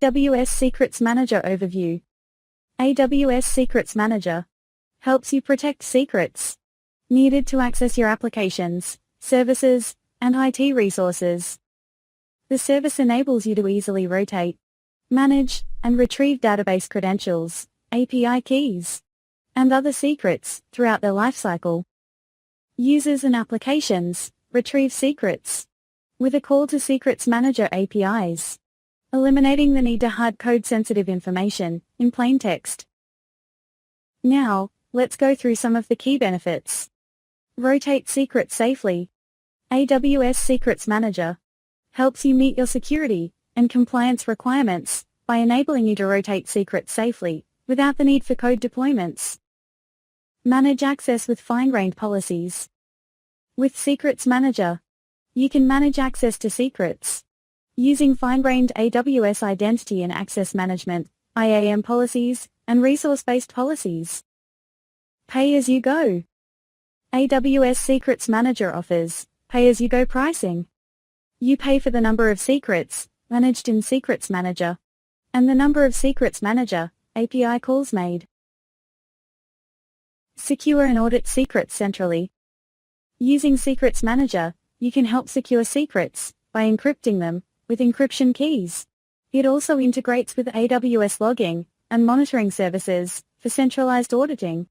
AWS Secrets Manager Overview. AWS Secrets Manager helps you protect secrets needed to access your applications, services, and IT resources. The service enables you to easily rotate, manage, and retrieve database credentials, API keys, and other secrets throughout their lifecycle. Users and applications retrieve secrets with a call to Secrets Manager APIs, eliminating the need to hard code sensitive information in plain text. Now, let's go through some of the key benefits. Rotate secrets safely. AWS Secrets Manager helps you meet your security and compliance requirements by enabling you to rotate secrets safely without the need for code deployments. Manage access with fine-grained policies. With Secrets Manager, you can manage access to secrets using fine-grained AWS Identity and Access Management, IAM policies, and resource-based policies. Pay-as-you-go. AWS Secrets Manager offers pay-as-you-go pricing. You pay for the number of secrets managed in Secrets Manager and the number of Secrets Manager API calls made. Secure and audit secrets centrally. Using Secrets Manager, you can help secure secrets by encrypting them with encryption keys. It also integrates with AWS logging and monitoring services for centralized auditing.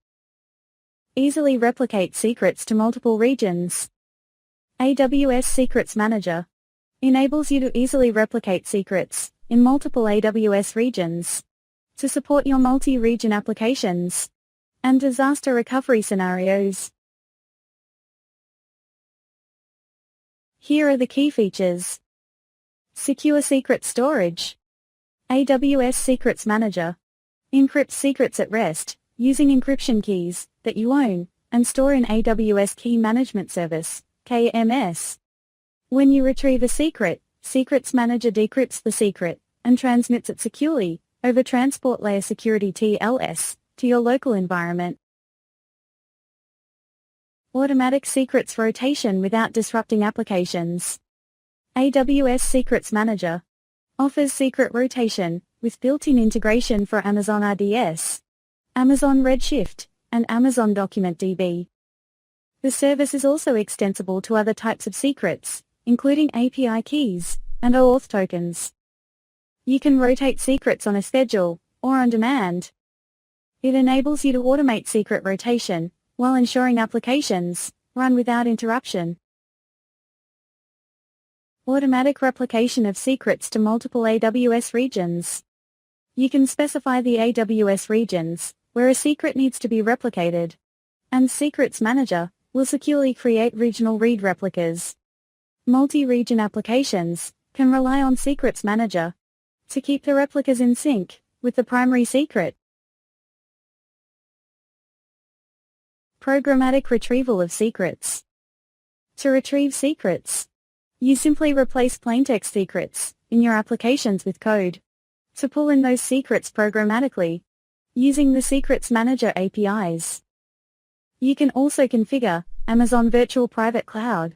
Easily replicate secrets to multiple regions. AWS Secrets Manager enables you to easily replicate secrets in multiple AWS regions to support your multi-region applications and disaster recovery scenarios. Here are the key features. Secure secret storage. AWS Secrets Manager encrypts secrets at rest using encryption keys that you own and store in AWS Key Management Service, KMS. When you retrieve a secret, Secrets Manager decrypts the secret and transmits it securely over Transport Layer Security TLS to your local environment. Automatic secrets rotation without disrupting applications. AWS Secrets Manager offers secret rotation with built-in integration for Amazon RDS, Amazon Redshift, and Amazon Document DB. The service is also extensible to other types of secrets, including API keys and OAuth tokens. You can rotate secrets on a schedule or on demand. It enables you to automate secret rotation while ensuring applications run without interruption. Automatic replication of secrets to multiple AWS regions. You can specify the AWS regions where a secret needs to be replicated, and Secrets Manager will securely create regional read replicas. Multi-region applications can rely on Secrets Manager to keep the replicas in sync with the primary secret. Programmatic retrieval of secrets. To retrieve secrets, you simply replace plaintext secrets in your applications with code to pull in those secrets programmatically using the Secrets Manager APIs. You can also configure Amazon Virtual Private Cloud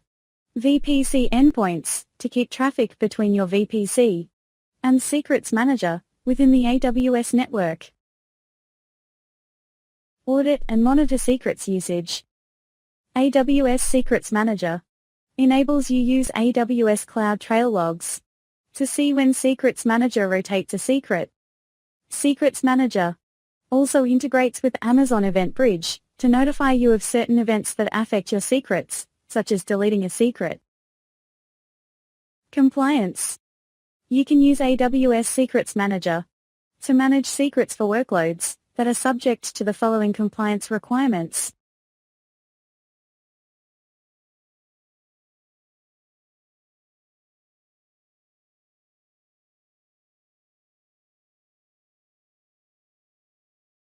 VPC endpoints to keep traffic between your VPC and Secrets Manager within the AWS network. Audit and monitor secrets usage. AWS Secrets Manager enables you use AWS Cloud Trail logs to see when Secrets Manager rotates a secret. Secrets Manager also integrates with Amazon Event Bridge to notify you of certain events that affect your secrets, such as deleting a secret. Compliance. You can use AWS Secrets Manager to manage secrets for workloads that are subject to the following compliance requirements.